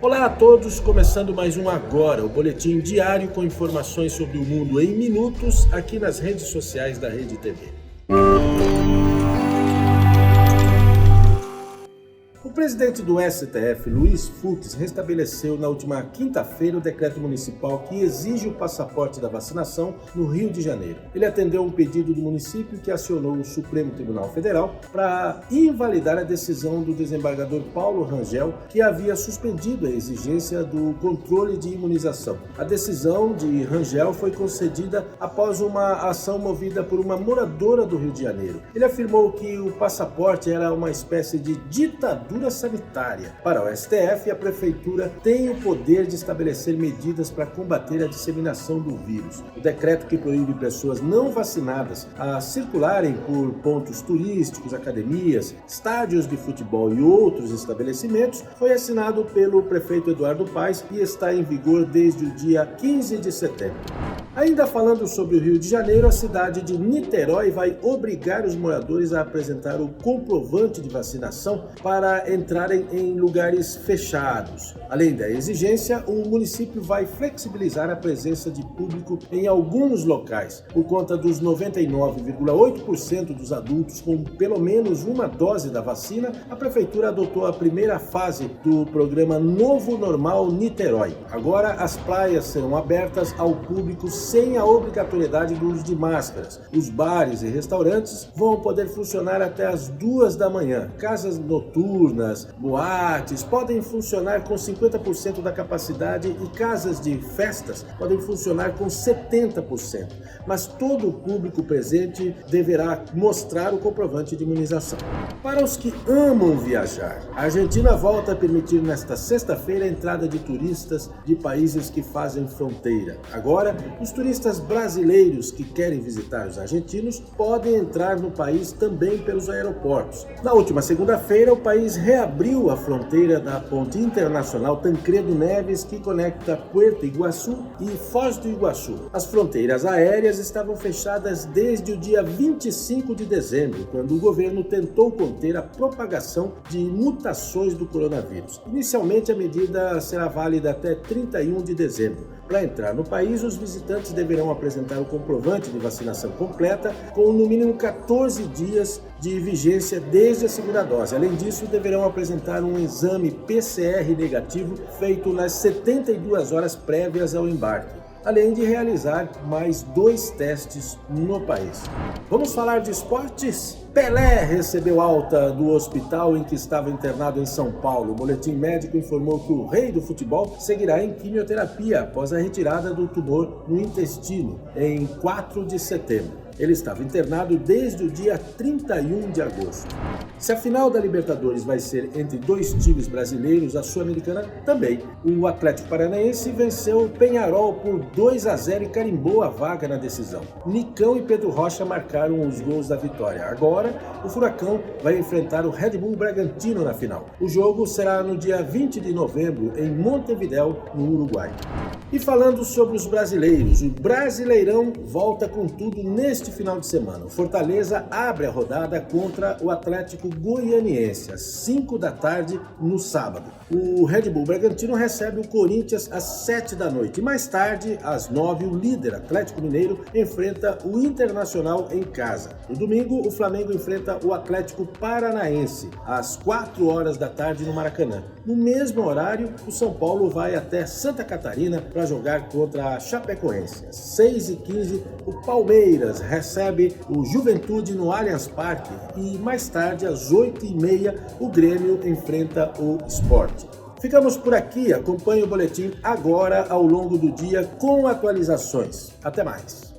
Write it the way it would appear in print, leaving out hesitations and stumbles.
Olá a todos, começando mais um Agora, o boletim diário com informações sobre o mundo em minutos, aqui nas redes sociais da Rede TV. O presidente do STF, Luiz Fux, restabeleceu na última quinta-feira o decreto municipal que exige o passaporte da vacinação no Rio de Janeiro. Ele atendeu um pedido do município que acionou o Supremo Tribunal Federal para invalidar a decisão do desembargador Paulo Rangel, que havia suspendido a exigência do controle de imunização. A decisão de Rangel foi concedida após uma ação movida por uma moradora do Rio de Janeiro. Ele afirmou que o passaporte era uma espécie de ditadura sanitária. Para o STF, a prefeitura tem o poder de estabelecer medidas para combater a disseminação do vírus. O decreto que proíbe pessoas não vacinadas a circularem por pontos turísticos, academias, estádios de futebol e outros estabelecimentos foi assinado pelo prefeito Eduardo Paes e está em vigor desde o dia 15 de setembro. Ainda falando sobre o Rio de Janeiro, a cidade de Niterói vai obrigar os moradores a apresentar o comprovante de vacinação para entrarem em lugares fechados. Além da exigência, o município vai flexibilizar a presença de público em alguns locais. Por conta dos 99,8% dos adultos com pelo menos uma dose da vacina, a prefeitura adotou a primeira fase do programa Novo Normal Niterói. Agora, as praias serão abertas ao público sem a obrigatoriedade do uso de máscaras. Os bares e restaurantes vão poder funcionar até as 2 da manhã. Casas noturnas, boates podem funcionar com 50% da capacidade e casas de festas podem funcionar com 70%. Mas todo o público presente deverá mostrar o comprovante de imunização. Para os que amam viajar, a Argentina volta a permitir nesta sexta-feira a entrada de turistas de países que fazem fronteira. Agora, os turistas brasileiros que querem visitar os argentinos podem entrar no país também pelos aeroportos. Na última segunda-feira, o país reabriu a fronteira da ponte internacional Tancredo Neves, que conecta Puerto Iguaçu e Foz do Iguaçu. As fronteiras aéreas estavam fechadas desde o dia 25 de dezembro, quando o governo tentou conter a propagação de mutações do coronavírus. Inicialmente, a medida será válida até 31 de dezembro. Para entrar no país, os visitantes deverão apresentar o comprovante de vacinação completa com no mínimo 14 dias de vigência desde a segunda dose. Além disso, deverão apresentar um exame PCR negativo feito nas 72 horas prévias ao embarque, além de realizar mais 2 testes no país. Vamos falar de esportes? Pelé recebeu alta do hospital em que estava internado em São Paulo. O boletim médico informou que o rei do futebol seguirá em quimioterapia após a retirada do tumor no intestino em 4 de setembro. Ele estava internado desde o dia 31 de agosto. Se a final da Libertadores vai ser entre 2 times brasileiros, a Sul-Americana também. O Atlético Paranaense venceu o Peñarol por 2-0 e carimbou a vaga na decisão. Nicão e Pedro Rocha marcaram os gols da vitória. Agora, o Furacão vai enfrentar o Red Bull Bragantino na final. O jogo será no dia 20 de novembro, em Montevidéu, no Uruguai. E falando sobre os brasileiros, o Brasileirão volta com tudo neste final de semana. O Fortaleza abre a rodada contra o Atlético Goianiense, às 5 da tarde no sábado. O Red Bull Bragantino recebe o Corinthians às 7 da noite. E mais tarde, às 9, o líder Atlético Mineiro enfrenta o Internacional em casa. No domingo, o Flamengo enfrenta o Atlético Paranaense, às 4 horas da tarde no Maracanã. No mesmo horário, o São Paulo vai até Santa Catarina para jogar contra a Chapecoense. Às 6h15, o Palmeiras recebe o Juventude no Allianz Parque e mais tarde, às 8h30, o Grêmio enfrenta o Sport. Ficamos por aqui, acompanhe o boletim agora ao longo do dia com atualizações. Até mais!